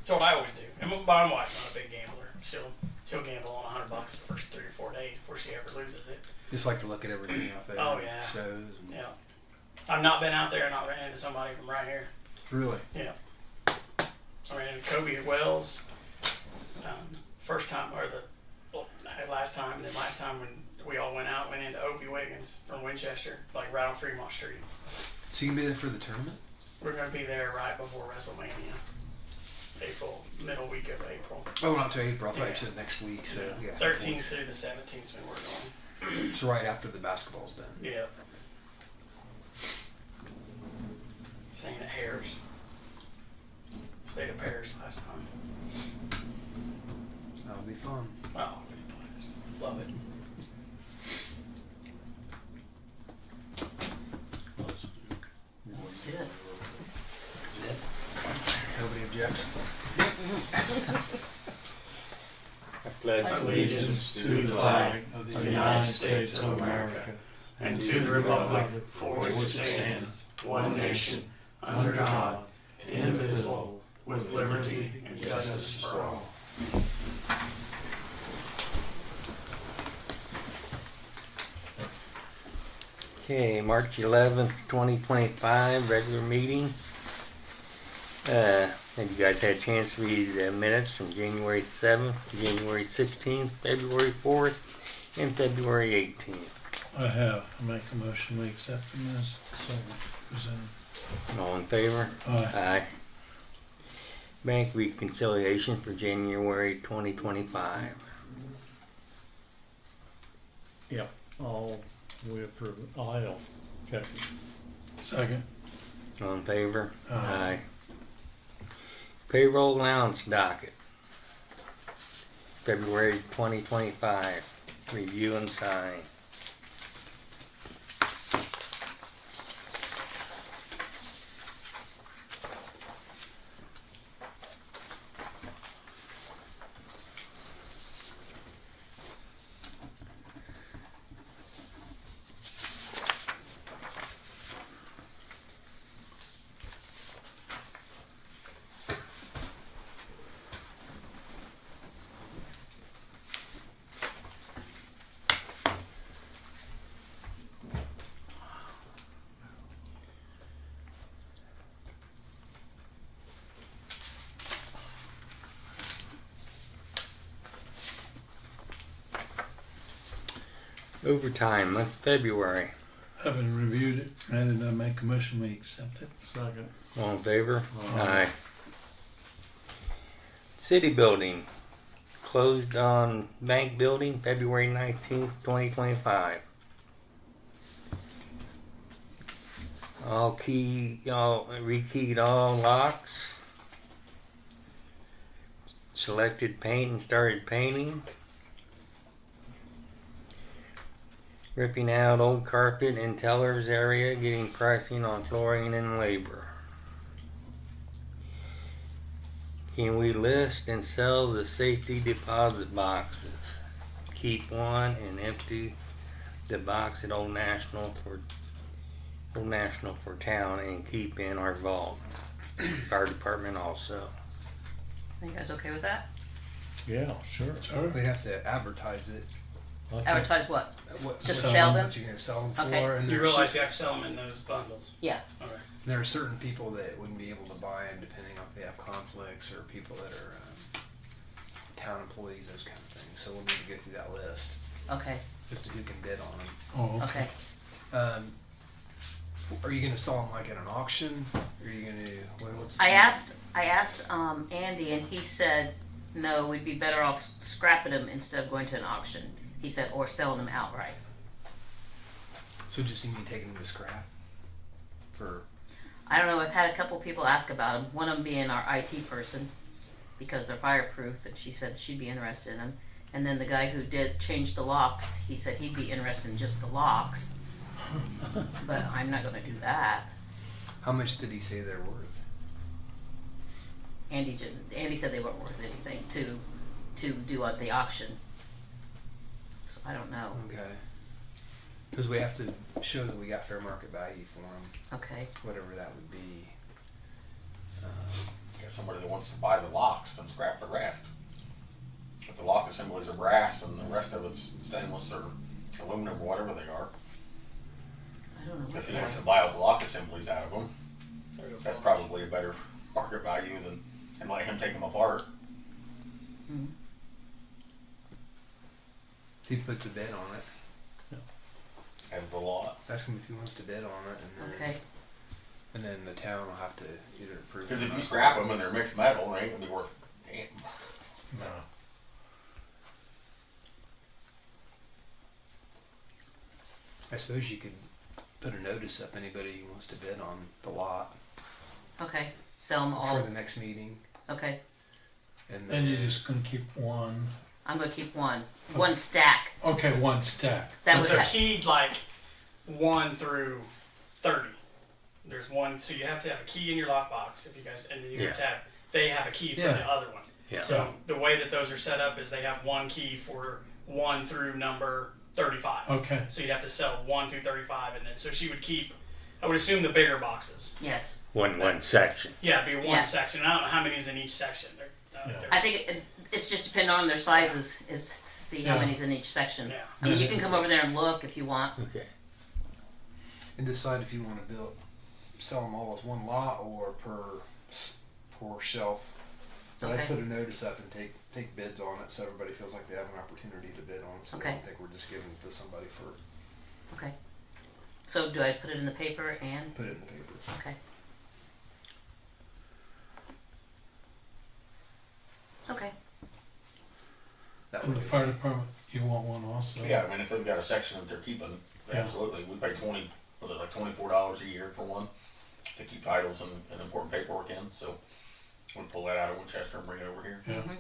That's what I always do. And my wife's not a big gambler. She'll gamble on $100 the first 3 or 4 days before she ever loses it. Just like to look at everything out there. Oh yeah. Shows. And Yeah. I've not been out there and not ran into somebody from right here. Really? Yeah. I ran into Kobe Wells. First time, or last time, and then last time when we all went into Opie Wiggins from Winchester, like right on Fremont Street. So you can be there for the tournament? We're going to be there right before WrestleMania. Middle week of April. Oh, not till April. I thought you said next week. So yeah. 13th through the 17th when we're going. It's right after the basketball's done. Yeah. Staying at Harris. Stayed at Paris last time. That'll be fun. Oh, love it. Let's do it. Nobody objects? I pledge allegiance to the flag of the United States of America and to the republic for which it stands, one nation, under God, indivisible, with liberty and justice for all. Okay, March 11th, 2025, regular meeting. Have you guys had a chance to read the minutes from January 7th, January 16th, February 4th, and February 18th? I have. I make a motion we accept them as presented. All in favor? Aye. Aye. Bank reconciliation for January 2025. Yep, we approve it. I'll check it. Second. All in favor? Aye. Payroll allowance docket. February 2025. Review and sign. Overtime, month February. Having reviewed it, granted, I make a motion we accept it. Second. All in favor? Aye. City building. Closed on bank building February 19th, 2025. Rekeyed all locks. Selected paint and started painting. Ripping out old carpet in tellers area, getting pricing on flooring and labor. Can we list and sell the safety deposit boxes? Keep one and empty the box at Old National for town and keep in our vault. Fire department also. Are you guys okay with that? Yeah, sure. Sure. We'd have to advertise it. Advertise what? What, Just Sell sell them. them? what you're going to sell them for. Okay. And You there's realize you have to sell them in those bundles. Yeah. Okay. there are certain people that wouldn't be able to buy them depending on if they have conflicts or people that are town employees, those kind of things. So we'll need to go through that list Okay. as to who can bid on them. Oh, Okay. Are you going to sell them like at an auction? Or are you going to? What's I asked Andy, and he said no. We'd be better off scrapping them instead of going to an auction. He said, or selling them outright. So just you need taking them to scrap for. I don't know. I've had a couple people ask about them. One of them being our IT person, because they're fireproof, and she said she'd be interested in them. And then the guy who did change the locks, he said he'd be interested in just the locks. But I'm not going to do that. How much did he say they're worth? Andy said they weren't worth anything to do at the auction. So I don't know. Okay. Because we have to show that we got fair market value for them, Okay. whatever that would be. get somebody that wants to buy the locks, then scrap the rest. If the lock assemblies are brass and the rest of it's stainless or aluminum or whatever they are, I don't know what if he they wants are. to buy all the lock assemblies out of them, There you go. that's probably a better market value than, and let him take them apart. Mhm. If he puts a bid on it, As the lot. ask him if he wants to bid on it, and then, Okay. and then the town will have to either approve it. Because or if you not. scrap them and they're mixed metal, they ain't gonna be worth damn. No. I suppose you could put a notice up, anybody who wants to bid on the lot Okay. Sell them for all. the next meeting, Okay. and then And you're just gonna keep one, I'm gonna keep one stack. okay, one stack. That would They're ha- keyed like 1 through 30. There's one, so you have to have a key in your lockbox if you guys, and then you have to have, they have a key for Yeah. the other one. Yeah. So the way that those are set up is they have one key for 1 through number 35. Okay, So you'd have to sell 1 through 35, and then so she would keep, I would assume, the bigger boxes. yes. One section. Yeah, it'd be one Yeah. section. I don't know how many is in each section. Yeah. I think it's just depending on their sizes is to see how Yeah. many's in each section. Yeah. I mean, you can come over there and look if you want. Okay. and decide if you want to sell them all as one lot or per shelf. But Okay. I'd put a notice up and take bids on it, so everybody feels like they have an opportunity to bid on it. So Okay. I don't think we're just giving it to somebody for Okay. So do I put it in the paper and put it in the paper. okay. Okay. That and way, the fire department, you want one also? Yeah, I mean, if they've got a section that they're keeping, Yeah. absolutely. We pay like $24 a year for one to keep titles and important paperwork in. So we'll pull that out of Winchester and bring it over here. Yeah. Mhm.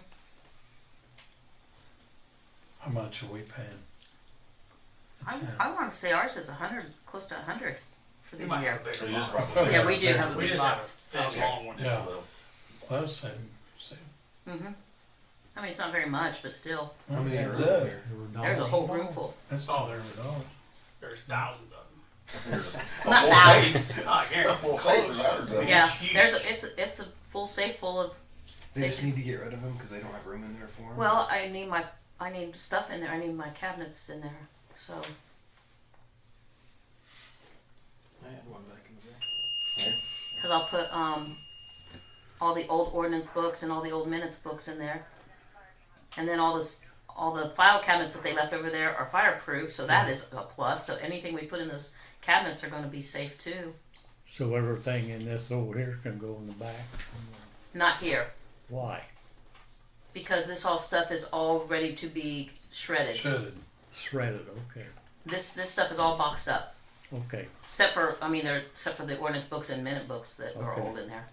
How much are we paying? The town? I want to say ours is 100, close to 100 for We the might year. have a So bigger you just box. probably- Yeah, we do have a We big just have box. a thin, long one. Yeah. Little. Well, that's same. Mhm. I mean, it's not very much, but still, how many are Adds over up. there? there's a whole room full. That's Oh, $200. There's thousands of There's a Not full thousands. safe. them. Oh, I guarantee A full safe is hundreds of them. Yeah, huge. it's a full safe full of. They just need to get rid of them because they don't have room in there for them. Well, I need stuff in there. I need my cabinets in there. So I had one back in the day. because I'll put all the old ordinance books and all the old minutes books in there, and then all the file cabinets that they left over there are fireproof, so that is a plus. So anything we put in those cabinets are going to be safe too. So everything in this over here can go in the back. Not here, Why? because this whole stuff is all ready to be shredded. Shredded. Shredded, okay, This stuff is all boxed up, okay. except for the ordinance books and minute books that are Okay. old in there.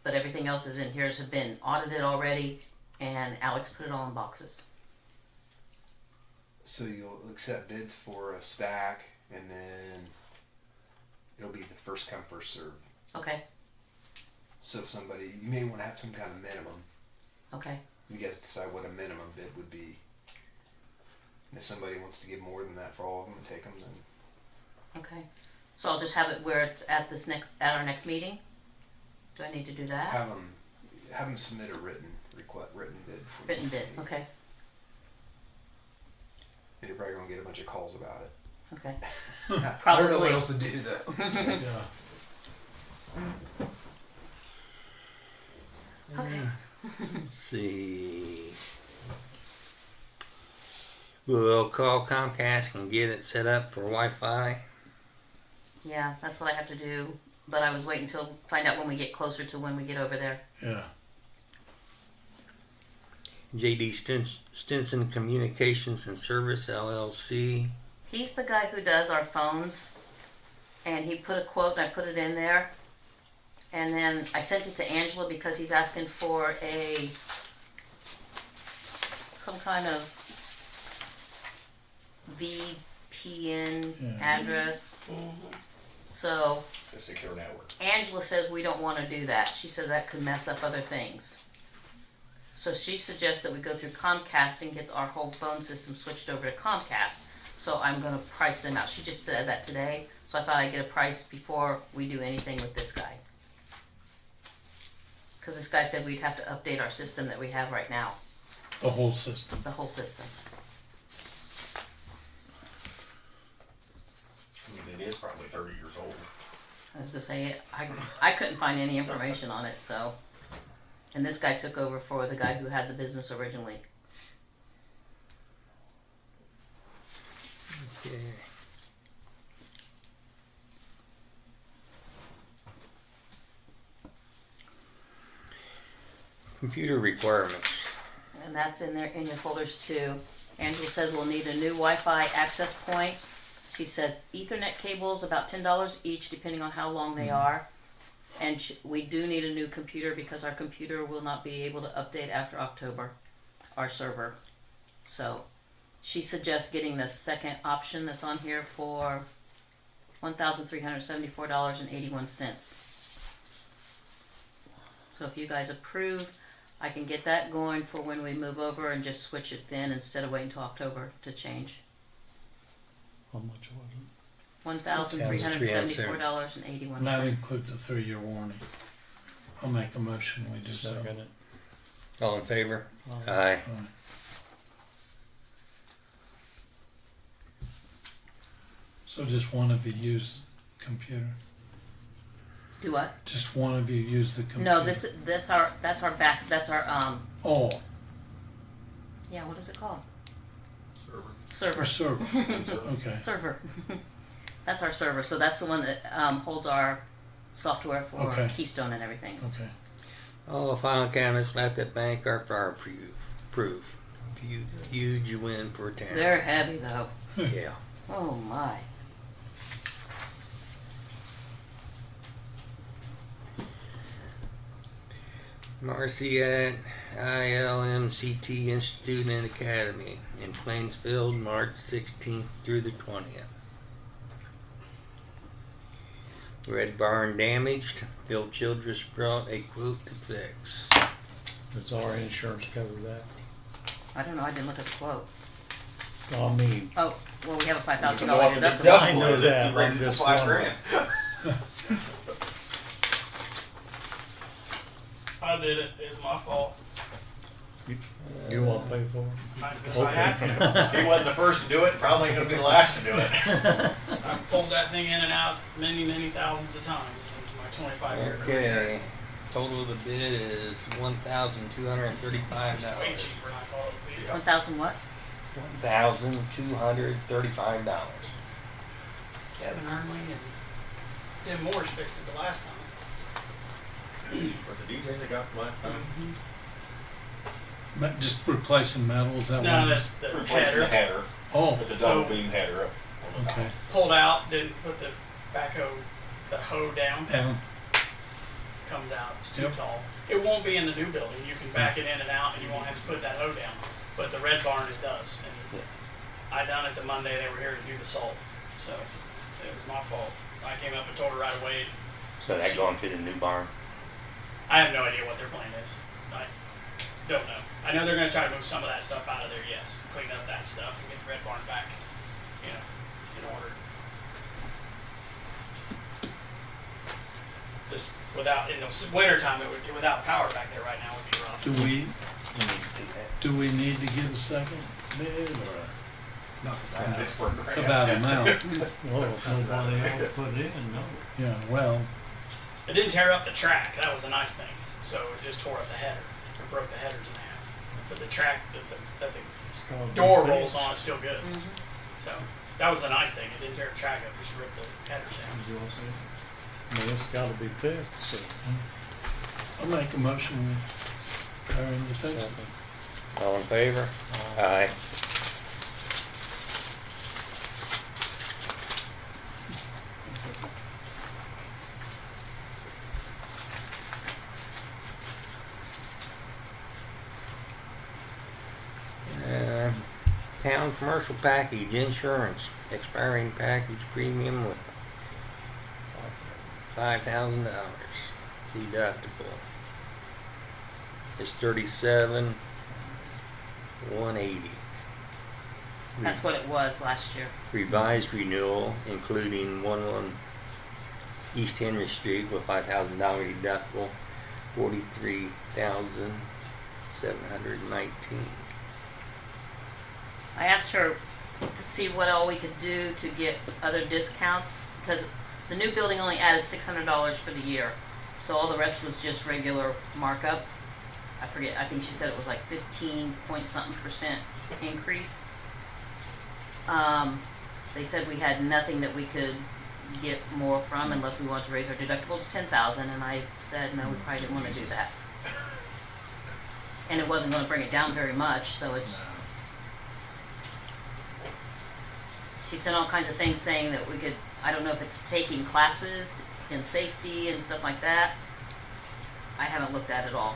But everything else is in here has been audited already, and Alex put it all in boxes. So you'll accept bids for a stack, and then it'll be the first come first serve. Okay, So if somebody, you may want to have some kind of minimum. okay, You guys decide what a minimum bid would be. And if somebody wants to give more than that for all of them and take them, then okay. So I'll just have it where it's at our next meeting. Do I need to do that? have them submit a written bid. For Written each bid. meeting. Okay, And you're probably gonna get a bunch of calls about it. okay. I don't know Probably. what else to do though. Yeah. Okay. Let's see. We'll call Comcast and get it set up for Wi-Fi. Yeah, that's what I have to do. But I was waiting till find out when we get closer to when we get over there. Yeah. JD Stinson Communications and Service LLC. He's the guy who does our phones, and he put a quote and I put it in there. And then I sent it to Angela because he's asking for some kind of VPN Yeah. address. So It's a secure network. Angela says we don't want to do that. She said that could mess up other things. So she suggests that we go through Comcast and get our whole phone system switched over to Comcast. So I'm going to price them out. She just said that today. So I thought I'd get a price before we do anything with this guy. Cause this guy said we'd have to update our system that we have right now, The whole system. the whole system. I mean, it is probably 30 years old. I was gonna say, I couldn't find any information on it, so. And this guy took over for the guy who had the business originally. Okay. Computer requirements. And that's in there, in your folders too. Angela says we'll need a new Wi-Fi access point. She said Ethernet cables, about $10 each, depending on how long they are. And we do need a new computer because our computer will not be able to update after October, our server. So she suggests getting the second option that's on here for $1,374.81. So if you guys approve, I can get that going for when we move over and just switch it then instead of waiting until October to change. How much was it? $1,374.81. And that includes the 3-year warranty. I'll make the motion, we do so. Second it. All in favor? Aye. Aye. So just one of you use the computer? Do what? Just one of you use the computer? No, that's our back, that's our, Oh, yeah, what is it called? Server. Server. server, okay. Server. That's our server, so that's the one that holds our software for Okay. Keystone and everything. Okay. All final candidates left at bank are fireproof. Huge win for town. They're heavy though. Yeah. Oh my. Marciette ILMCT Institute and Academy in Plainsfield, March 16th through the 20th. Red barn damaged. Phil Childress brought a quote to fix. Does our insurance cover that? I don't know, I didn't look at the quote. I mean, Oh, well, we have a You can $5,000 go up to deductible. I know is it? that, You raise I'm it to just $5,000. I did it. It's my fault. you want to pay for it? I have to. He wasn't the first to do it, probably ain't gonna be the last to do it. I've pulled that thing in and out many thousands of times in my 25-year career. Okay. Total of the bid is $1,235. It's way cheaper than I thought it would be. 1,000 what? $1,235. Kevin Ernley and Tim Morris fixed it the last time. Was the DJ they got from last time? Just replacing metal, is that No, what? the Replacing the header header, Oh, with the double So- beam header up. okay. pulled out, didn't put the backhoe, the hoe down, Down, comes out. It's too Yep. tall. It won't be in the new building. You can back it in and out, and you won't have to put that hoe down. But the red barn it does. And I done it the Monday they were here to do the salt, so it was my fault. I came up and told her right away. So that going to the new barn? I have no idea what their plan is. I don't know. I know they're going to try to move some of that stuff out of there, yes. Clean up that stuff and get the red barn back, in order. Just without, in the winter time, without power back there right now would be rough. do we, You need to see that. do we need to get a second bid or Just for a for grant. that amount? Well, if nobody else put it in, no. Yeah, well, It didn't tear up the track. That was a nice thing. So it just tore up the header. It broke the headers in half. But the track that the It's gotta be door fixed. rolls on is still good. So that was the nice thing. It didn't tear the track up. It just ripped the headers down. You know what I'm saying? I mean, it's gotta be fixed, so. I'll make a motion we are in the fix. Second. All in favor? Aye. Town commercial package insurance expiring package premium with $5,000 deductible. It's $37,180. That's what it was last year. Revised renewal, including 11 East Henry Street with $5,000 deductible, $43,719. I asked her to see what all we could do to get other discounts, because the new building only added $600 for the year. So all the rest was just regular markup. I forget, I think she said it was like 15 point something percent increase. They said we had nothing that we could get more from unless we wanted to raise our deductible to 10,000, and I said no, we probably didn't want to do that. And it wasn't going to bring it down very much, so it's. She sent all kinds of things saying that we could. I don't know if it's taking classes in safety and stuff like that. I haven't looked at it all.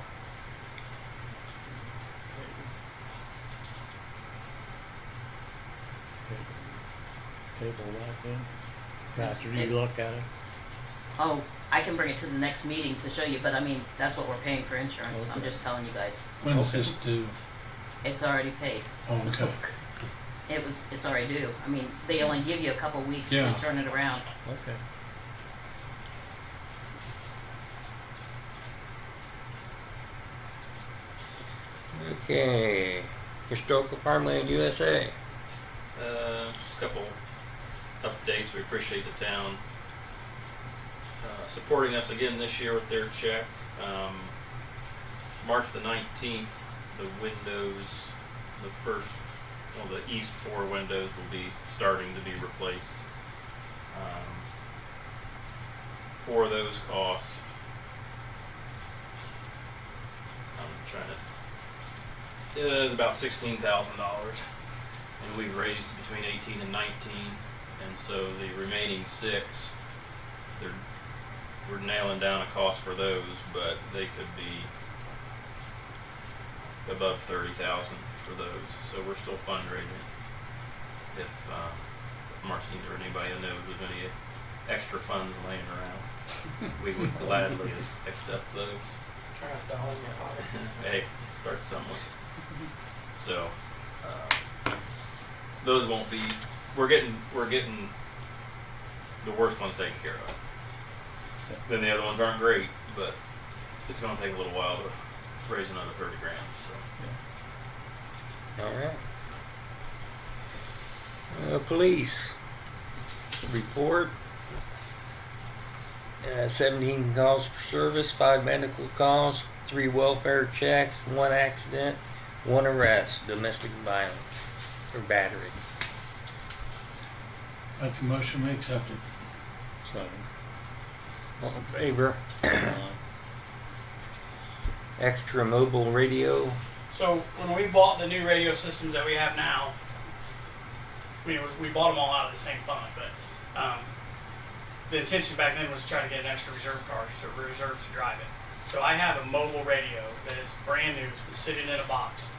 Table that then. After you look at it. Oh, I can bring it to the next meeting to show you, but I mean, that's what we're paying for insurance. I'm Okay. just telling you guys. When's this due? It's already paid. Oh, okay. It's already due. I mean, they only give you a couple weeks Yeah. to turn it around. Okay. Okay, Historical Farmland USA. Just a couple updates. We appreciate the town supporting us again this year with their check. March the 19th, the windows, the east 4 windows will be starting to be replaced. For those costs, it is about $16,000, and we've raised between 18 and 19, and so the remaining 6, we're nailing down a cost for those, but they could be above 30,000 for those. So we're still fundraising. If Marcine or anybody knows of any extra funds laying around, we would gladly accept those. Try not to hold your heart. Hey, start somewhere. So those won't be. We're getting the worst ones taken care of. Then the other ones aren't great, but it's going to take a little while to raise another 30 grand. So. All right. Police report. 17 calls for service, 5 medical calls, 3 welfare checks, 1 accident, 1 arrest, domestic violence or battery. Make a motion, we accept it. Second. All in favor? Extra mobile radio. So when we bought the new radio systems that we have now, I mean, we bought them all out of the same fund, but the intention back then was to try to get an extra reserve car, so reserves to drive it. So I have a mobile radio that is brand new, it's been sitting in a box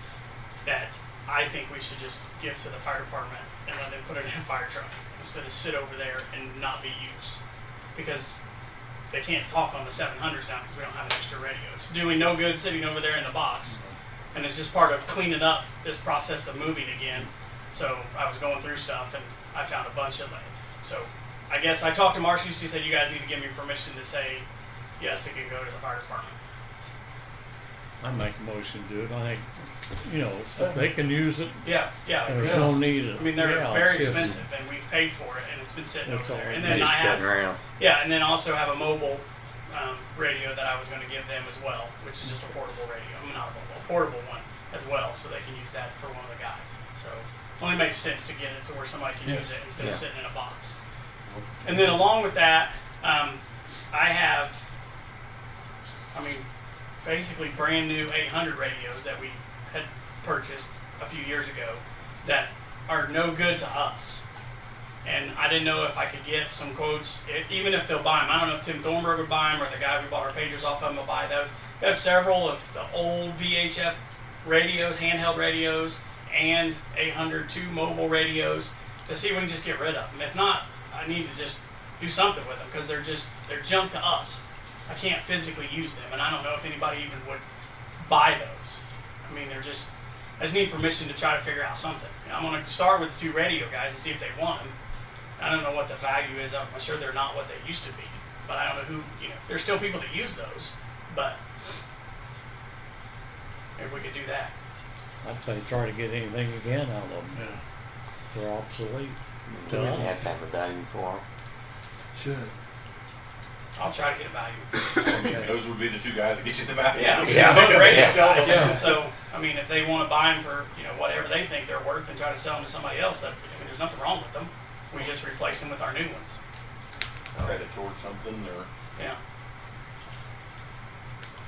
that I think we should just give to the fire department and let them put it in a fire truck instead of sit over there and not be used. Because they can't talk on the 700s now because we don't have an extra radio. It's doing no good sitting over there in the box. And it's just part of cleaning up this process of moving again. So I was going through stuff and I found a bunch of it. So I guess I talked to Marcy. She said, you guys need to give me permission to say, yes, it can go to the fire department. I make a motion to do it. I think, if they can use it, Yeah. there's no need of. I mean, they're yeah, very it's just- expensive and we've paid for it and it's been sitting That's over there. all And right. then Just I have, sitting around. yeah, and then also have a mobile radio that I was going to give them as well, which is just a portable radio. I mean, not a mobile, a portable one as well, so they can use that for one of the guys. So it only makes sense to get it to where somebody can Yeah. use it instead Yeah. of sitting in a box. And then along with that, I have, basically brand new 800 radios that we had purchased a few years ago that are no good to us. And I didn't know if I could get some quotes, even if they'll buy them. I don't know if Tim Thornburg would buy them or the guy we bought our pagers off of will buy those. We have several of the old VHF radios, handheld radios, and 802 mobile radios to see if we can just get rid of them. If not, I need to just do something with them because they're junk to us. I can't physically use them, and I don't know if anybody even would buy those. I mean, I just need permission to try to figure out something. I'm going to start with the 2 radio guys and see if they want them. I don't know what the value is. I'm sure they're not what they used to be, but I don't know who. There's still people that use those, But if we could do that. I'd say try to get anything again out of them. Yeah, They're obsolete. So we'd have to have a value for them. should. I'll try to get a value. I mean, those would be the two guys that get you the value. Yeah. Both radio Yeah. guys. Yeah. So, I mean, if they want to buy them for, whatever they think they're worth and try to sell them to somebody else, there's nothing wrong with them. We just replace them with our new ones. Credit towards something or. Yeah.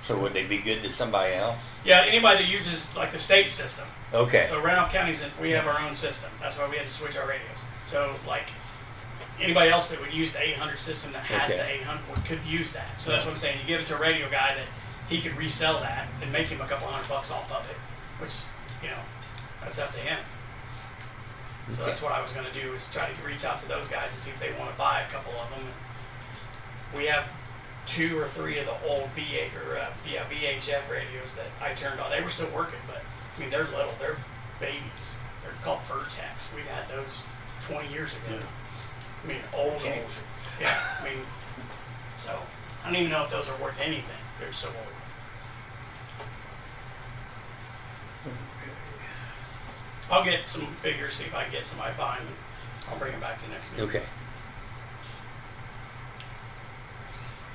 So would they be good to somebody else? Yeah, anybody that uses like the state system. Okay. So Randolph County, we have our own system. That's why we had to switch our radios. So like anybody else that would use the 800 system that has the 800 could use that. So that's what I'm saying. You give it to a radio guy that he could resell that and make him a couple $100 off of it, which, that's up to him. So that's what I was going to do, is try to reach out to those guys and see if they want to buy a couple of them. We have 2 or 3 of the old VHF radios that I turned on. They were still working, but I mean, they're little. They're babies. They're called Vertex. We had those 20 years ago. Yeah. I mean, old. Yeah, I mean, so I don't even know if those are worth anything. They're so old. I'll get some figures, see if I can get somebody buying them. I'll bring them back to next meeting. Okay.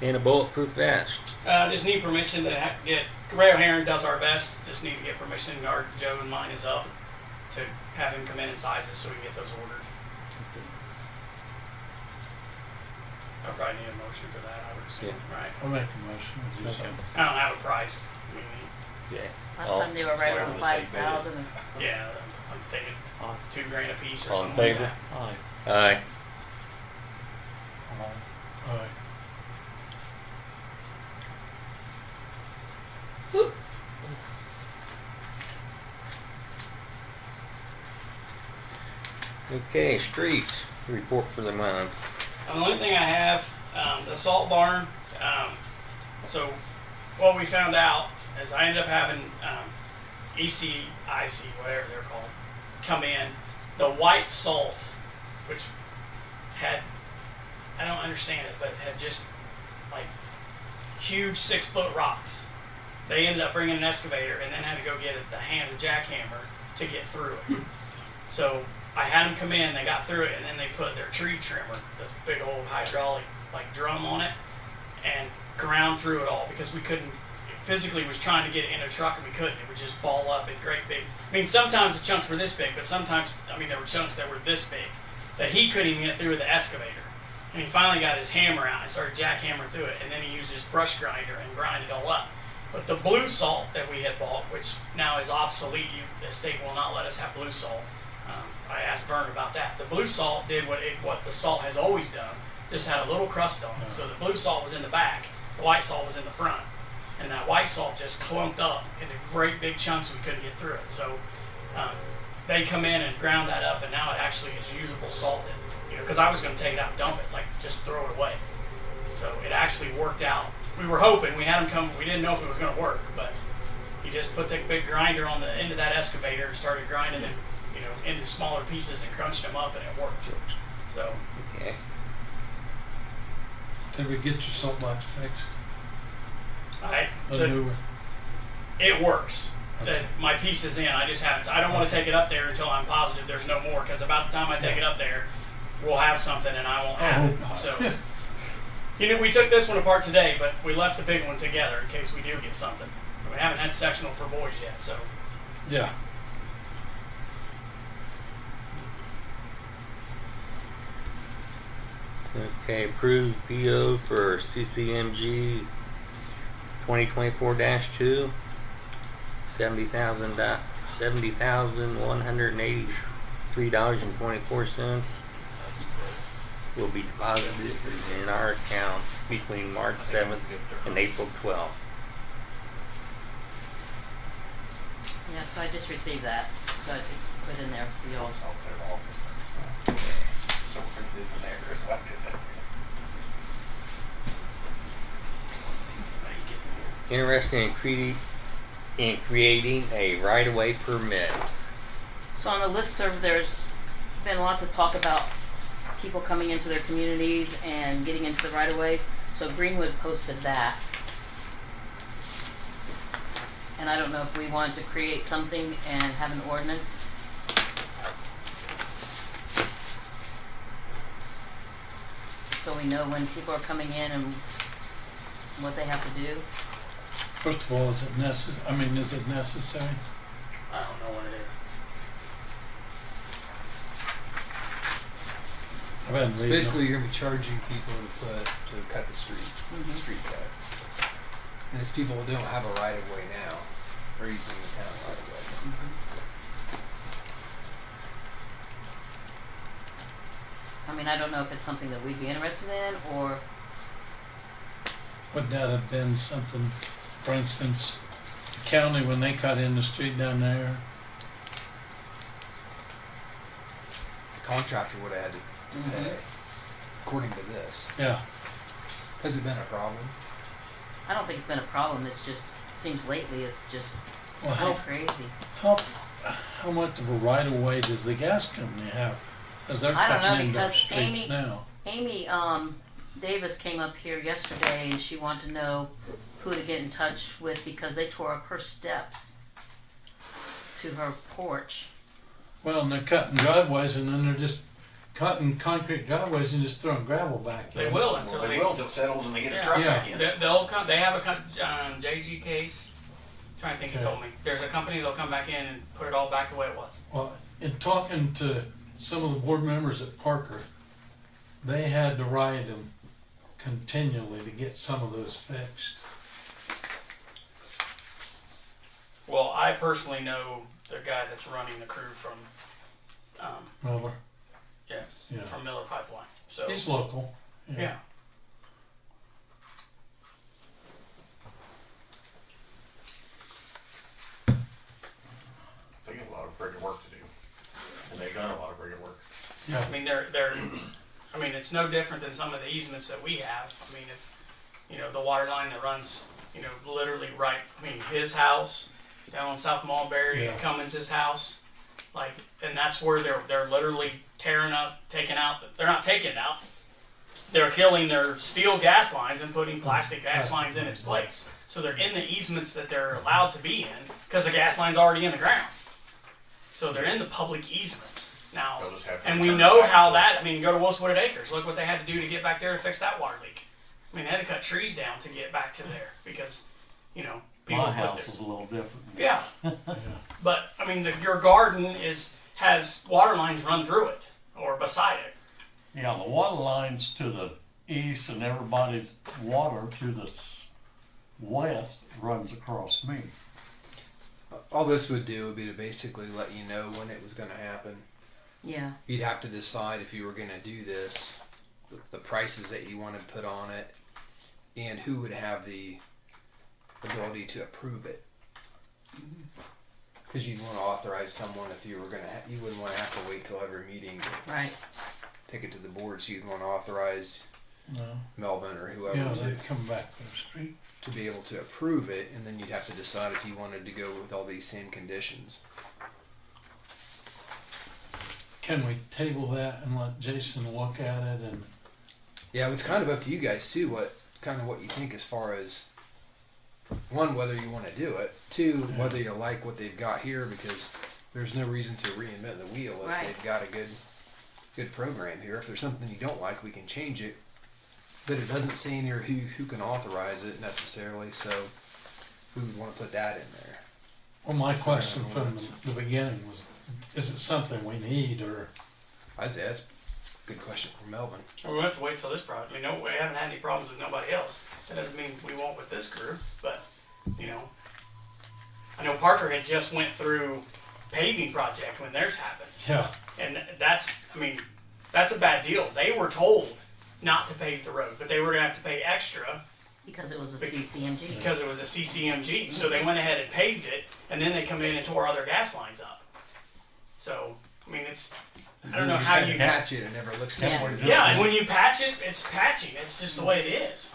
And a bulletproof vest. Just need permission to get, Ray O'Haron does our best. Just need to get permission. Our Joe and mine is up to have him come in and size us so we can get those ordered. I probably need a motion for that, I would assume, right? I'll make a motion. We'll do Okay. something. I don't have a price. I mean, Yeah. Last time they were right around 5,000. yeah, I'm thinking $2,000 a piece or All in something like favor? that. Aye. Aye. All right. Okay, streets report for the month. The only thing I have, the salt barn. So what we found out is I ended up having ECIC, whatever they're called, come in. The white salt, which had, I don't understand it, but had just like huge 6-foot rocks. They ended up bringing an excavator and then had to go get the jackhammer to get through it. So I had them come in, they got through it, and then they put their tree trimmer, the big old hydraulic like drum on it, and ground through it all because we couldn't, physically was trying to get it in a truck and we couldn't. It would just ball up in great big, I mean, sometimes the chunks were this big, but sometimes, I mean, there were chunks that were this big that he couldn't even get through with the excavator. And he finally got his hammer out and started jackhammering through it, and then he used his brush grinder and grind it all up. But the blue salt that we had bought, which now is obsolete, the state will not let us have blue salt. I asked Vern about that. The blue salt did what the salt has always done, just had a little crust on it. So the blue salt was in the back, the white salt was in the front. And that white salt just clumped up into great big chunks and we couldn't get through it. So they come in and ground that up, and now it actually is usable salt. Because I was going to take it out and dump it, like just throw it away. So it actually worked out. We were hoping, we had him come, we didn't know if it was going to work, but he just put the big grinder on the end of that excavator and started grinding it, into smaller pieces and crunched them up, and it worked. So. Okay. Did we get your salt box fixed? A The, new one? it works. Okay. My piece is in. I just haven't. I don't want to take it up there until I'm positive there's no more. Because about the time I take it up there, we'll have something and I won't have it. Oh, So, we took this one apart today, but we left the big one together in case we do get something. We haven't had sectional for boys yet, so. Yeah. Okay, approved PO for CCMG 2024-2, $70,183.24 will be deposited in our account between March 7th and April 12th. Yeah, so I just received that. So it's put in there for y'all. So this in there is what is it? Interested in creating a right-of-way permit. So on the listserv, there's been lots of talk about people coming into their communities and getting into the right-of-ways. So Greenwood posted that. And I don't know if we want to create something and have an ordinance. So we know when people are coming in and what they have to do. First of all, is it necessary? I don't know what it is. I've been reading. Basically, you're gonna be charging people to cut the street, street cut. And it's people who don't have a right of way now, are using the town right of way. I mean, I don't know if it's something that we'd be interested in, or Would that have been something, for instance, the county when they cut in the street down there? The contractor would have had to pay, according to this. Yeah. Has it been a problem? I don't think it's been a problem. It's just seems lately it's just Well, kind of crazy. how much of a right of way does the gas company have? As they're I don't know, cutting into our because streets Amy- now. Amy Davis came up here yesterday and she wanted to know who to get in touch with because they tore up her steps to her porch. Well, and they're cutting driveways and then they're just cutting concrete driveways and just throwing gravel back in. They will until Well, they will until it settles and they get a Yeah. truck Yeah. back in. They'll come. They have a JG case. Trying to think. He Okay. told me there's a company that'll come back in and put it all back the way it was. Well, in talking to some of the board members at Parker, they had to ride them continually to get some of those fixed. Well, I personally know the guy that's running the crew from, Miller, yes, Yeah. from Miller Pipeline. So he's local. yeah. They got a lot of friggin' work to do. And they've done a lot of friggin' work. Yeah. I mean, I mean, it's no different than some of the easements that we have. I mean, if the water line that runs, literally right, his house down on South Mulberry, Yeah. Cummins' house, and that's where they're literally tearing up, taking out. They're not taking it out. They're killing their steel gas lines and putting plastic gas lines in its place. So they're in the easements that they're allowed to be in because the gas line's already in the ground. So they're in the public easements now. They'll just have to And we turn know back how to- that, go to Wolfswooded Acres. Look what they had to do to get back there to fix that water leak. They had to cut trees down to get back to there because, people My put house their- is a little different. Yeah. But, your garden has water lines run through it or beside it. Yeah, the water lines to the east and everybody's water to the west runs across me. All this would do would be to basically let you know when it was gonna happen. Yeah. You'd have to decide if you were gonna do this, the prices that you want to put on it, and who would have the ability to approve it. Because you'd want to authorize someone if you were gonna, you wouldn't want to have to wait till every meeting to Right. take it to the board. So you'd want to authorize No. Melvin or whoever Yeah, to, they'd come back to the street. to be able to approve it, and then you'd have to decide if you wanted to go with all these same conditions. Can we table that and let Jason look at it and Yeah, it's kind of up to you guys too. What you think as far as one, whether you want to do it. Two, whether you like what they've got here, because there's no reason to reinvent the wheel if Right. they've got a good program here. If there's something you don't like, we can change it. But it doesn't say in here who can authorize it necessarily. So we would want to put that in there. Well, my question from the beginning was, is it something we need or? I'd say that's a good question for Melvin. We have to wait till this project. No, we haven't had any problems with nobody else. That doesn't mean we won't with this crew, but, I know Parker had just went through paving project when theirs happened. Yeah, And that's a bad deal. They were told not to pave the road, but they were gonna have to pay extra Because it was a CCMG. because it was a CCMG. So they went ahead and paved it, and then they come in and tore other gas lines up. So, I don't know how you patch it. It never looks Yeah. good. Yeah, and when you patch it, it's patching. It's just the way it is.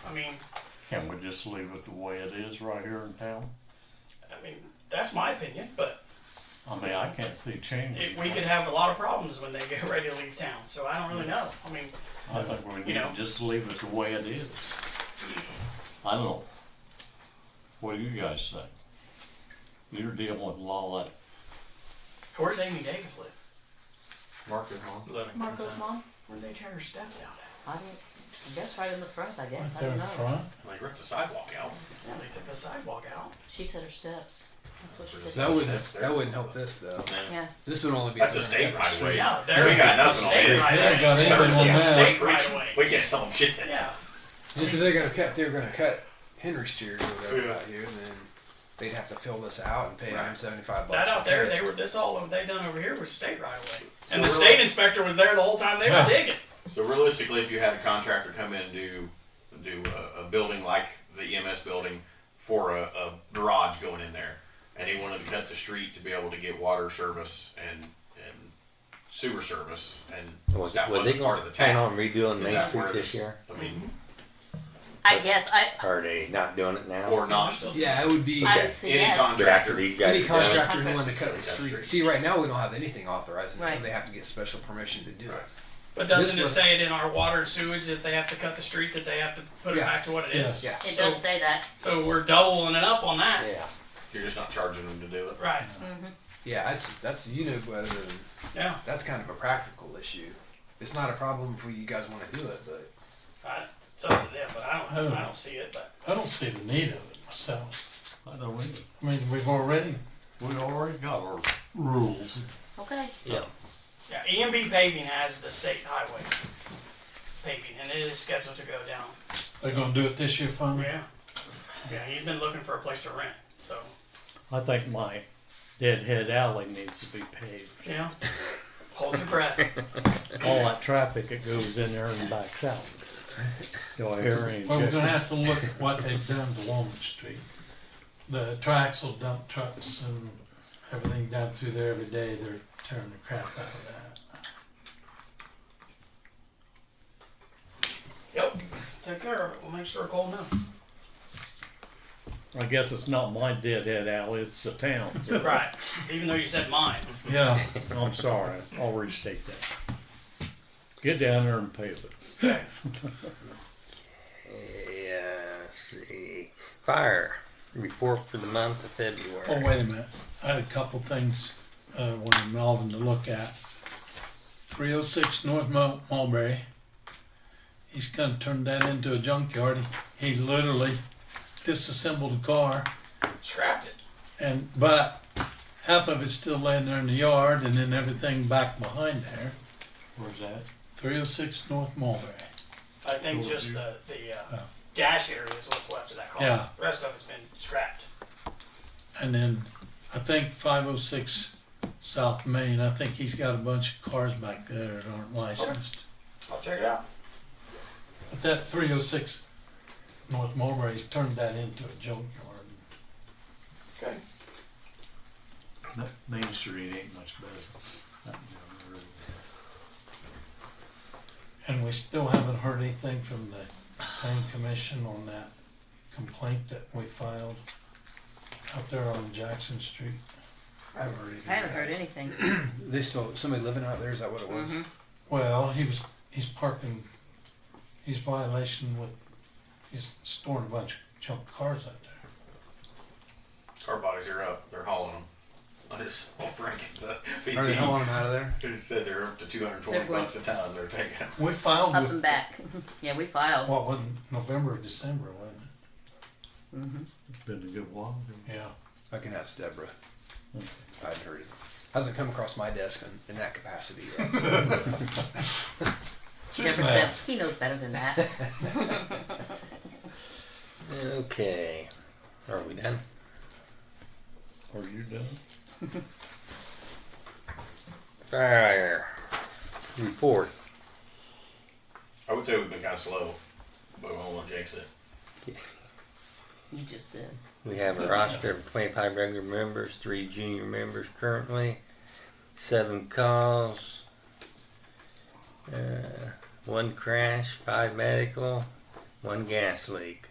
Can we just leave it the way it is right here in town? That's my opinion, but I can't see changing. we could have a lot of problems when they get ready to leave town. So I don't really know. I think we need you know. to just leave it the way it is. I don't know. What do you guys say? You're dealing with a lot of that. Where's Amy Davis live? Mark is on. Marco's mom? Where'd they tear her steps out at? I guess right in the front, I guess. Right I there don't in know. front. They ripped the sidewalk out. Yeah, they took the sidewalk out. She said her steps. That's what she That said. wouldn't help this though. Yeah. This would only be. That's a if state they're gonna right cut of way. Yeah, We there you go. got That's a nothing on state it. right They ain't away. got anything on Yeah, that. State right away. We can't tell them shit. Yeah. Just if they're gonna cut, they're gonna cut Henry Street or whatever out here, then they'd have to fill this out and pay Right. them $75. That out to there, cut it. this all they done over here was state right away. And So the really- state inspector was there the whole time they were Yeah. digging. So realistically, if you had a contractor come in and do a building like the EMS building for a garage going in there, and he wanted to cut the street to be able to get water service and sewer service, and Was that it wasn't part of the plan town. on redoing Is Main that Street where this year? I mean, I guess Or are they not doing it now? or not. Yeah, it would be I would say Any yes. But after contractor. these guys any are done, contractor who wanted to cut the Cut that street. street. See, right now we don't have anything authorizing, Right. so they have to get special permission to do Right. it. But doesn't This it was- say it in our water and sewage if they have to cut the street that they have to put it Yeah. back to what it is? Yes. Yeah. It So- does say that. So we're doubling it up on that. yeah. You're just not charging them to do it. Right. Mm-hmm. Yeah, that's you know better than Yeah. that's kind of a practical issue. It's not a problem if you guys want to do it, but It's up to them, but I don't see it. But I don't see the need of it myself. I don't either. I mean, we've already, We already got our rules. Okay. yeah. yeah, EMB paving has the state highway paving, and it is scheduled to go down. They're gonna do it this year finally? Yeah. Yeah, he's been looking for a place to rent. So I think my deadhead alley needs to be paved. yeah, hold your breath. All that traffic that goes in there and backs out. Do I hear any? Well, we're gonna have to look at what they've done to Walnut Street. The Triaxle dump trucks and everything down through there every day, they're tearing the crap out of that. Yep. Take care of it. We'll make sure Cole knows. I guess it's not my deadhead alley, it's the town's. Right. Even though you said mine. Yeah, I'm sorry, I'll restate that. Get down there and pave it. Okay. Yeah, let's see. Fire report for the month of February. oh, wait a minute, I had a couple things, wanted Melvin to look at. 306 North Mulberry, he's gonna turn that into a junkyard. He literally disassembled the car, Scrapped it. but half of it's still laying there in the yard and then everything back behind there. Where's that? 306 North Mulberry. I think Cool. just the Yeah. dash area is what's left of that car. Yeah. The rest of it's been scrapped. And then I think 506 South Main, I think he's got a bunch of cars back there that aren't licensed. I'll check it out. But that 306 North Mulberry's turned that into a junkyard. Okay. Main Street ain't much better. That down the road. And we still haven't heard anything from the planning commission on that complaint that we filed out there on Jackson Street. I haven't heard anything. I haven't heard anything. They still somebody living out there? Is that what it was? Mhm. Well, he's parking, he's violation with, he's storing a bunch of junk cars out there. Car bodies are up. They're hauling them. I just told Frank at the Are they VP. hauling them out of there? He said they're up to 220 They're going- bucks a ton. They're taking. We filed Up with, and back. Yeah, we filed. what, was November or December, wasn't Mm-hmm. It's been a good while. it? Yeah. I can ask Deborah. I hadn't heard it. Hasn't come across my desk in that capacity yet. Deborah says he knows better than that. Okay. Are we done? Are you done? Fire report. I would say we've been kind of slow, but we won't want to jinx it. You just did. We have a roster of 25 regular members, 3 junior members currently, 7 calls, 1 crash, 5 medical, 1 gas leak.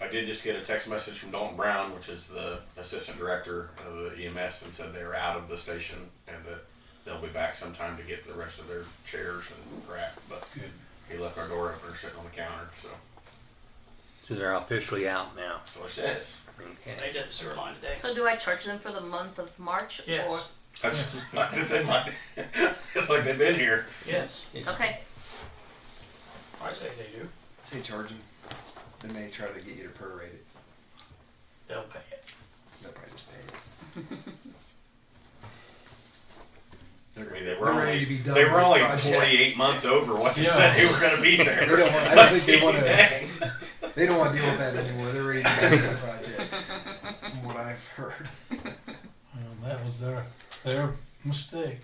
I did just get a text message from Dalton Brown, which is the assistant director of the EMS, and said they were out of the station and that they'll be back sometime to get the rest of their chairs and crap. But Good. he left our door opener sitting on the counter, so So they're officially out now. That's what it says. Okay. They did the sewer line today. So do I charge them for the month of March? Yes. Or, That's, it's like they've been here. Yes. okay. I say they do. Say charge them. They may try to get you to prorate it. They'll pay it. They'll probably just pay it. I mean, They're ready to be done they with were this only project. 48 months over what they Yeah. said they were going to be there. They don't want, I don't think they want to. Dang. They don't want to deal with that anymore. They're ready to get to the project. From what I've heard. That was their mistake.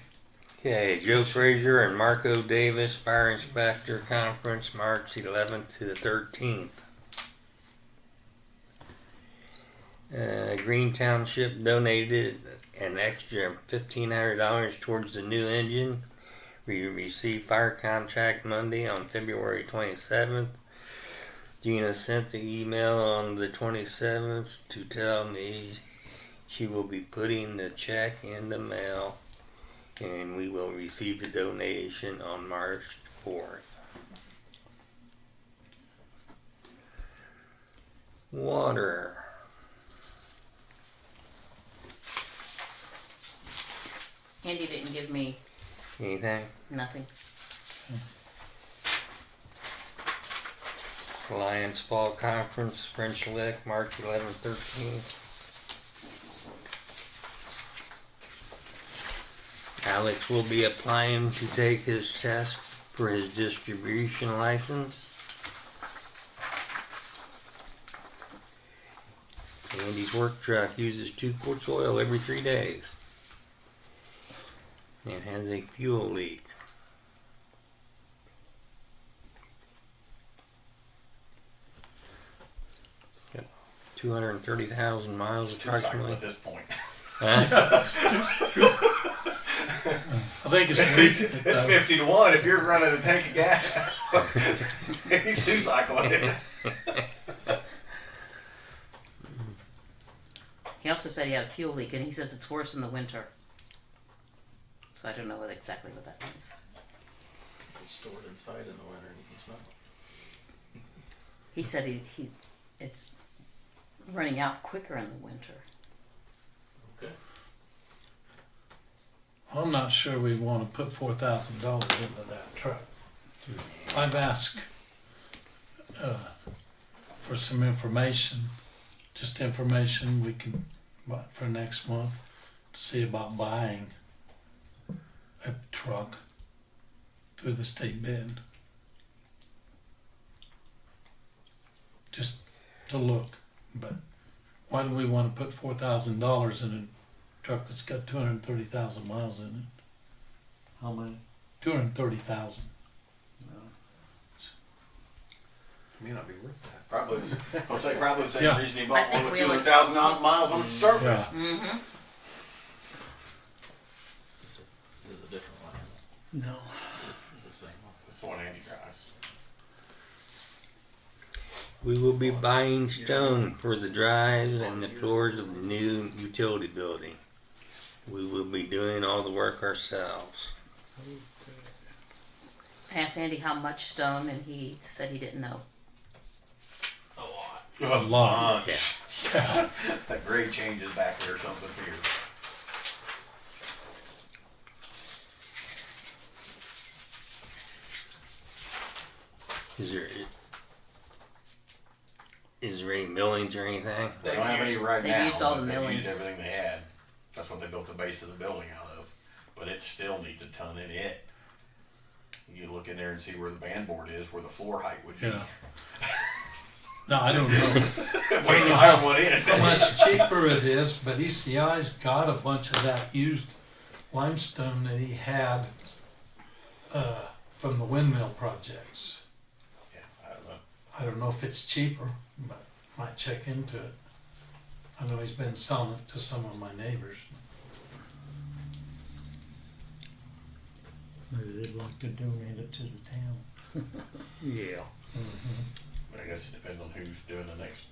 Okay, Joe Frazier and Marco Davis Fire Inspector Conference, March 11th to the 13th. Green Township donated an extra $1,500 towards the new engine. We received fire contract Monday on February 27th. Gina sent the email on the 27th to tell me she will be putting the check in the mail, and we will receive the donation on March 4th. Water. Andy didn't give me Anything? nothing. Lions Fall Conference, French Lick, March 11th, 13th. Alex will be applying to take his test for his distribution license. Andy's work truck uses 2 quarts oil every 3 days and has a fuel leak. Got 230,000 miles Two cycle approximately. at this point. Huh? I think it's leaking. It's 50 to 1 if you're running a tank of gas. He's 2 cycling it. He also said he had a fuel leak, and he says it's worse in the winter. So I don't know exactly what that means. It's stored inside in the winter and you can smell it. He said it's running out quicker in the winter. Okay. I'm not sure we want to put $4,000 into that truck. I've asked for some information, just information we can buy for next month to see about buying a truck through the state bid. Just to look, but why do we want to put $4,000 in a truck that's got 230,000 miles in it? How many? 230,000. May not be worth that. Probably, I'll say probably the same Yeah. reason he I bought think one with we only- 200,000 miles on it to start with. Yeah. Mm-hmm. This is a different one. No. This is the same one. It's the one Andy drives. We will be buying stone for the drives and the floors of the new utility building. We will be doing all the work ourselves. I asked Andy how much stone, and he said he didn't know. A lot. A lot. Yeah. That grade changes back there or something for you. Is there any millings or anything? They don't have any right They've now. used all but the they've millings. used everything they had. That's what they built the base of the building out of. But it still needs a ton in it. You look in there and see where the band board is, where the floor height would be. Yeah. No, I don't know Waste to hire one in. how much cheaper it is, but ECI's got a bunch of that used limestone that he had from the windmill projects. Yeah, I don't know. I don't know if it's cheaper, but might check into it. I know he's been selling it to some of my neighbors. Maybe they'd like to donate it to the town. Yeah. But I guess it depends on who's doing the next.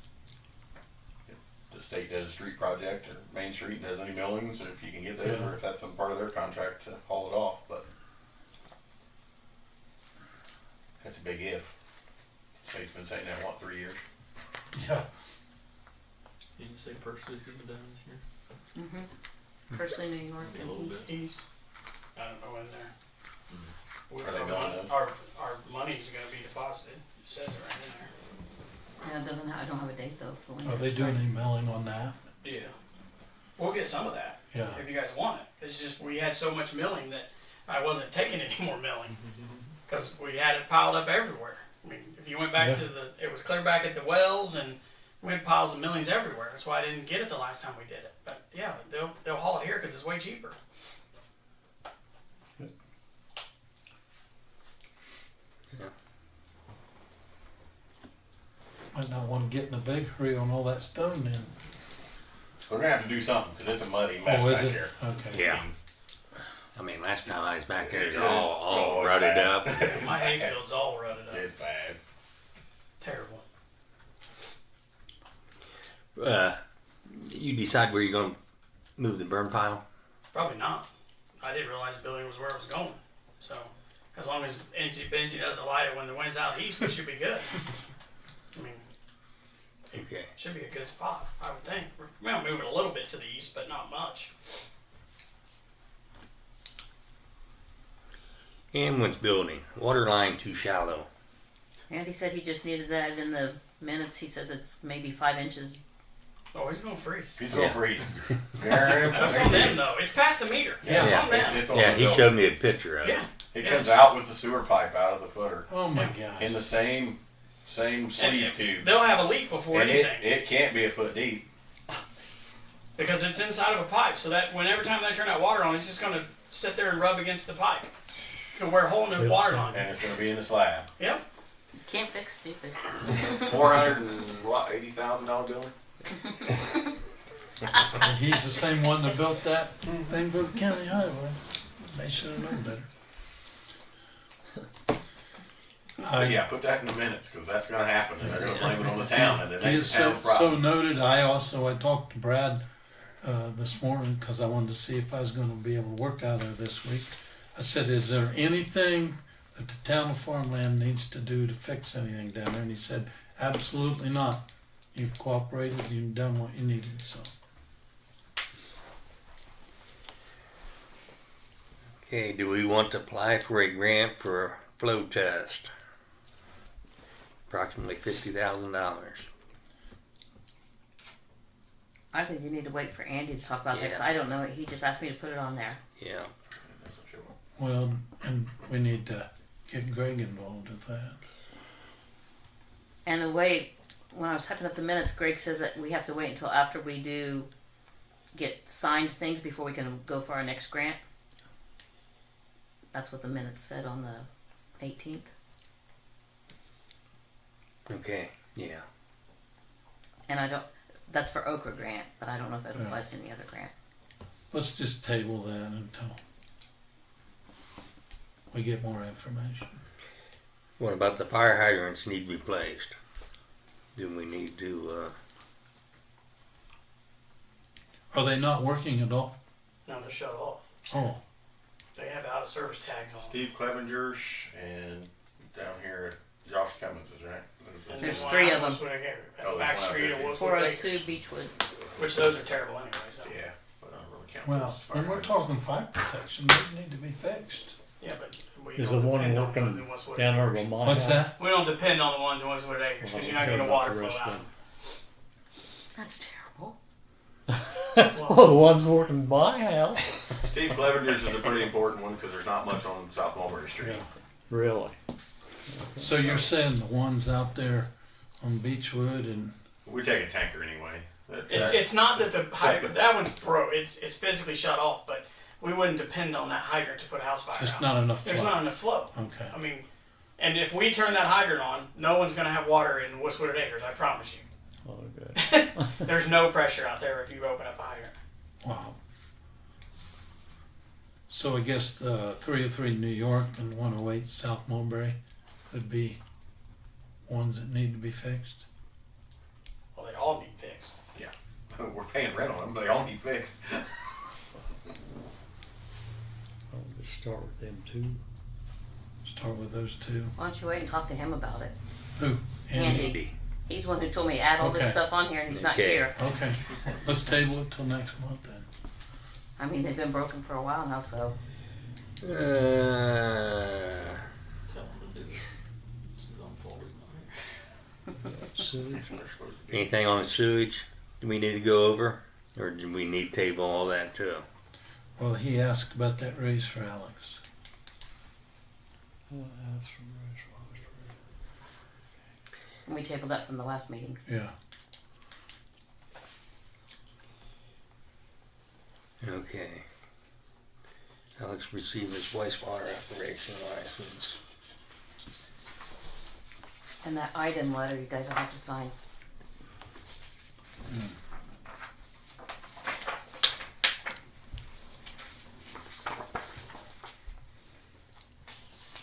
If the state does a street project or Main Street does any millings, if you can get those, Yeah. or if that's some part of their contract to haul it off. But that's a big if. State's been saying that, what, 3 years? Yeah. Did you say Pursley's gonna be done this year? Mm-hmm. Pursley, New York, Maybe a and little East. bit. East. I don't know when they're. Are they going then? Our money's gonna be deposited. It says it right in there. Yeah, it doesn't. I don't have a date though for when. Are they're they doing starting. any milling on that? Yeah. We'll get some of that Yeah. if you guys want it. It's just we had so much milling that I wasn't taking any more milling because we had it piled up everywhere. I mean, if you went back Yeah. to it was clear back at the wells and we had piles of millings everywhere. That's why I didn't get it the last time we did it. But yeah, they'll haul it here because it's way cheaper. Might not want to get in a big hurry on all that stone then. We're gonna have to do something because it's a muddy mess Oh, is back it? here. Okay. Yeah. I mean, last time I was back there, it was Yeah. all Oh, it's rutted bad. up. My hayfield's all rutted up. It's bad. Terrible. You decide where you're gonna move the burn pile? Probably not. I didn't realize the building was where it was going. So, as long as Benji doesn't light it when the wind's out east, we should be good. I mean, Okay. should be a good spot, I would think. We're gonna move it a little bit to the east, but not much. Ambulance building, water line too shallow. Andy said he just needed that in the minutes. He says it's maybe 5 inches. Oh, he's gonna freeze. He's Yeah. gonna freeze. That's on them though. It's past the meter. Yeah. It's on them. It's on Yeah, the he building. showed me a picture of it. Yeah. It Yeah, comes it's- out with the sewer pipe out of the footer Oh my in the gosh. same sleeve And tube. they'll have a leak before And anything it can't be a foot deep. because it's inside of a pipe. So that whenever time they turn that water on, it's just gonna sit there and rub against the pipe. It's gonna wear a hole in the water line. And it's gonna be in the slab. Yep. Can't fix stupid. $480,000 building. He's the same one that built that thing for the county highway. They should have known better. But yeah, put that in the minutes because that's gonna happen and they're gonna blame it on the town and it He ain't is the town's so problem. noted. I talked to Brad this morning because I wanted to see if I was going to be able to work out there this week. I said, "Is there anything that the town of Farmland needs to do to fix anything down there?" And he said, "Absolutely not. You've cooperated. You've done what you needed." So Okay, do we want to apply for a grant for a flow test? Approximately $50,000. I think you need to wait for Andy to talk about that 'cause Yeah. I don't know. He just asked me to put it on there. Yeah. That's what you want. well, and we need to get Greg involved with that. And the way, when I was typing up the minutes, Greg says that we have to wait until after we do get signed things before we can go for our next grant. That's what the minutes said on the 18th. Okay. Yeah. And I don't, that's for Okra grant, but I don't know if it Yeah. applies to any other grant. Let's just table that until we get more information. What about the fire hydrants need replaced? Do we need to, Are they not working at all? No, they're shut off. Oh, They have out of service tags on. Steve Clevenger's and down here at Josh Cummins, is right? And There's then 3 one of out them. Westwood Acre, Oh, there's Back one out Street there, of too. Westwood 402 Acres, Beechwood. which those are terrible anyway. So. Yeah, but I don't really count. well, those as fire when we're hydrants. talking fire protection, those need to be fixed. Yeah, but we Is don't the one depend on working those in Westwood down there Acres. by my What's house? that? We don't depend on the ones in Westwood Acres because you're not Well, getting I water don't know flow about the out. rest That's terrible. Well, the ones working by my house. Steve Clevenger's is a pretty important one because there's not much on South Mulberry Street. Yeah. Really? So you're saying the ones out there on Beechwood and We take a tanker anyway. It's not that the hydrant, that one's broke. It's physically shut off, but we wouldn't depend on that hydrant to put a house fire just out. not enough There's flow? not enough flow. Okay. I mean, and if we turn that hydrant on, no one's going to have water in Westwood Acres. I promise you. Oh, good. There's no pressure out there if you open up a hydrant. Wow. So I guess the 303 New York and 108 South Mulberry would be ones that need to be fixed. Well, they all need fixed. We're paying rent on them. They all need fixed. I'll just start with them too. Start with those two. Why don't you wait and talk to him about it? Who? Andy. Andy? He's the one who told me to add all this Okay. stuff on here, and he's not Okay. here. Okay, let's table it till next month then. I mean, they've been broken for a while now, so. Uh, Tell them to do it. This is on forward line. sewage. They're supposed to be. Anything on the sewage do we need to go over? Or do we need to table all that too? Well, he asked about that raise for Alex. And we tabled that from the last meeting. Yeah. Okay. Alex received his wastewater operation license. And that item letter you guys will have to sign.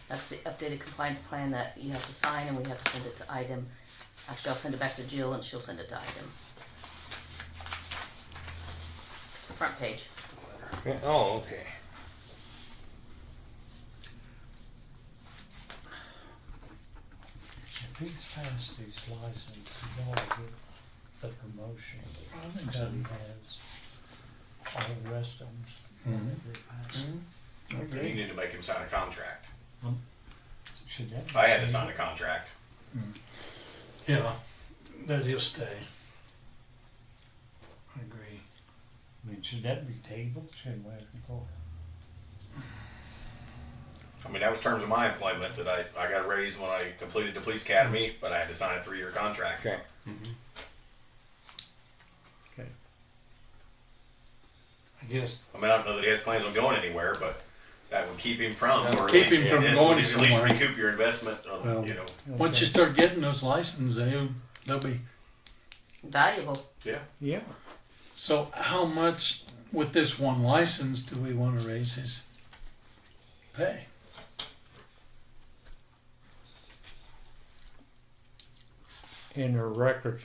That's the updated compliance plan that you have to sign, and we have to send it to item. Actually, I'll send it back to Jill and she'll send it to item. It's the front page. Oh, okay. If he's passed his license, he ought to get the promotion I think that so. he has. All the rest of them, when they get passed. You need to make him sign a contract. Should that be I had to tabled? sign a contract. Yeah, that he'll stay. I agree. I mean, should that be tabled? Shouldn't we have to go? I mean, that was terms of my employment that I got raised when I completed the police academy, but I had to sign a 3-year contract. Okay. I guess I mean, I don't know that he has plans on going anywhere, but that would keep him from. or at Keep least- him from it going would at somewhere. least recoup your investment of, Well, you know. once you start getting those licenses, they'll be. Valuable. Yeah. Yeah. So how much with this one license do we want to raise his pay? In the records,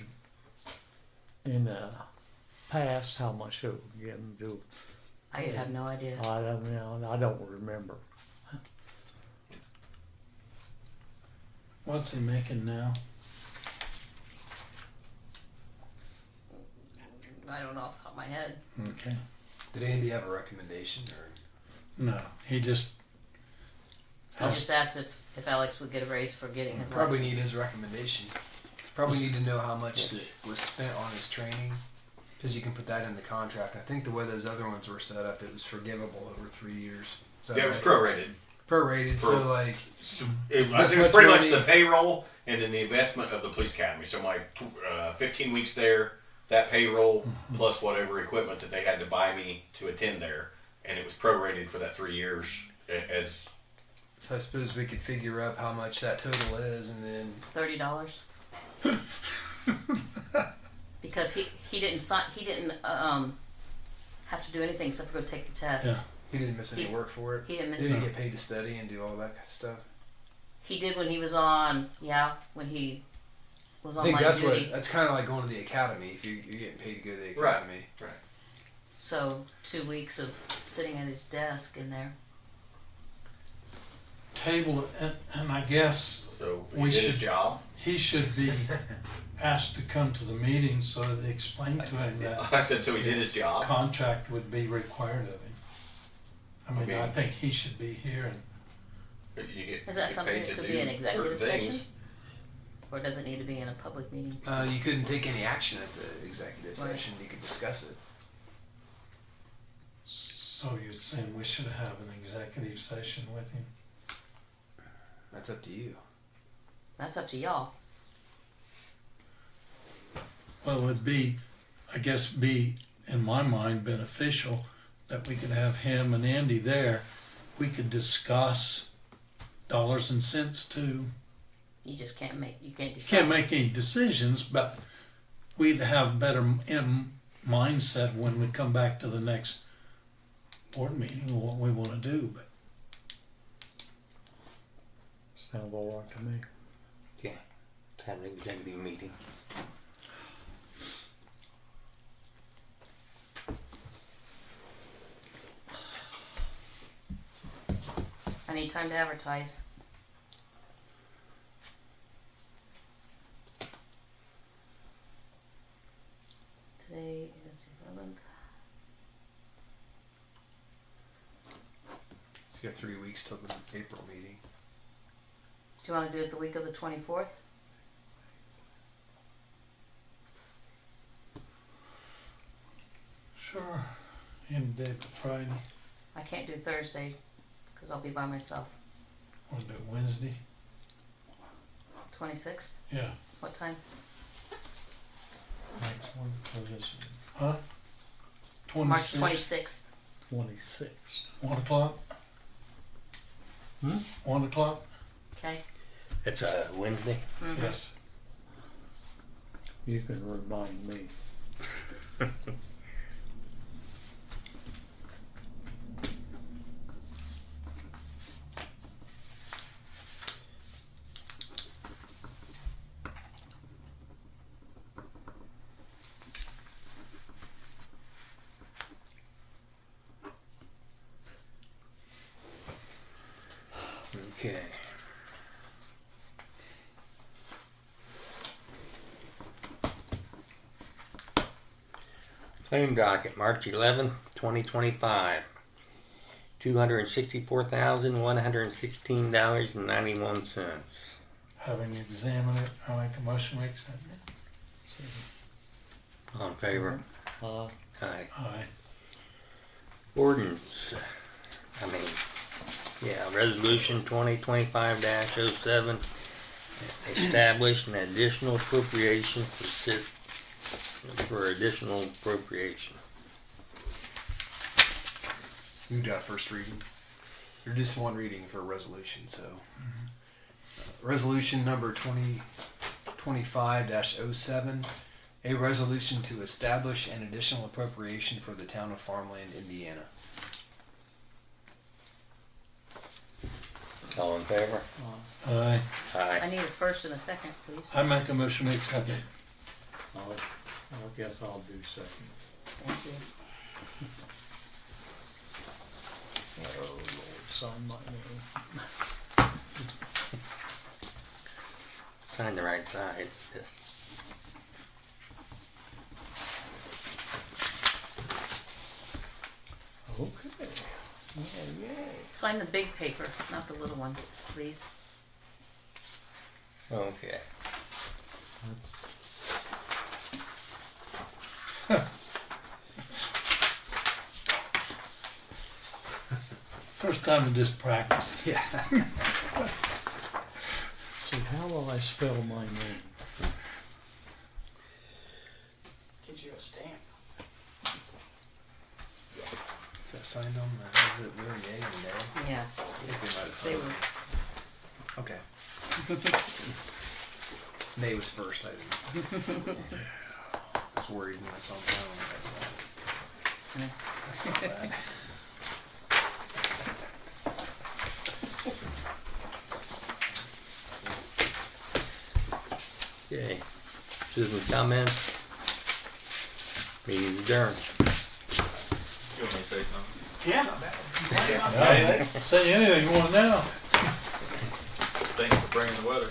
in the past, how much it would give him to, I have no idea. I don't know, I don't remember. What's he making now? I don't know off the top of my head. Okay. Did Andy have a recommendation or? No, he just. I just asked if Alex would get a raise for getting his Probably license. need his recommendation. Probably need to know how much that was spent on his training, because you can put that in the contract. I think the way those other ones were set up, it was forgivable over 3 years. So Yeah, it was prorated. prorated. So like, I That's think it was much pretty much money. the payroll and then the investment of the police academy. So my 15 weeks there, that payroll plus whatever equipment that they had to buy me to attend there, and it was prorated for that 3 years as. so I suppose we could figure up how much that total is, and then $30. Because he didn't sign, he didn't have to do anything except for go take the test. Yeah. he didn't miss any He's- work for it. He didn't. Did he get paid to study and do all that kind of stuff? He did when he was on. Yeah, when he was I on think light that's duty. that's kind of like going to the academy. If you're getting paid to go to the Right. academy. So 2 weeks of sitting at his desk in there. Table it, and I guess So We he did should- his job. he should be asked to come to the meeting so that they explain to him that I said so he did his job. contract would be required of him. I mean, I Okay. think he should be here and You get, Is that get something paid that to could do be an executive certain things. session? Or does it need to be in a public meeting? You couldn't take any action at the executive Right. session. You could discuss it. so you're saying we should have an executive session with him? That's up to you. That's up to y'all. Well, it would be, I guess, be, in my mind, beneficial that we could have him and Andy there. We could discuss dollars and cents too. You just can't decide. Can't make any decisions, but we'd have better mindset when we come back to the next board meeting of what we want to do. But Sounds all right to me. Have an executive meeting. I need time to advertise. You got 3 weeks till the April meeting. Do you wanna do it the week of the 24th? Sure. End day for Friday. I can't do Thursday, cause I'll be by myself. Want to do Wednesday? 26th, Yeah. what time? Next one, or this Huh? March 26th. 26th, 26th. 1 o'clock? Hmm? 1 o'clock? okay? It's a Wednesday. Mhm. Yes. You can remind me. Okay. Claim docket, March 11th, 2025. $264,116.91. Having examined it, I make a motion to accept it. All in favor? Uh, Aye. Aye. Ordinance. Resolution 2025-07. Establish an additional appropriation for additional appropriation. You got first reading. You're just one reading for a resolution, so. Resolution number 2025-07. A resolution to establish an additional appropriation for the town of Farmland, Indiana. All in favor? Aye. I Aye. need a first and a second, please. I make a motion to accept it. I guess I'll do second. Thank you. Oh, Lord, sign my name. Sign the right side. Just Okay. Yeah. Sign the big paper, not the little one, please. okay. That's, First time in this practice. Yeah. see, how will I spell my name? Get you a stamp. Is that signed on the, is it really yay and nay? Yeah, I think they might have they signed were, it. Okay. May was first, I didn't. I was worried when I saw the That's not bad. Okay. Citizen comments. Meeting adjourned. You want me to say something? Yeah, not bad. Say anything you want now. Thanks for bringing the weather.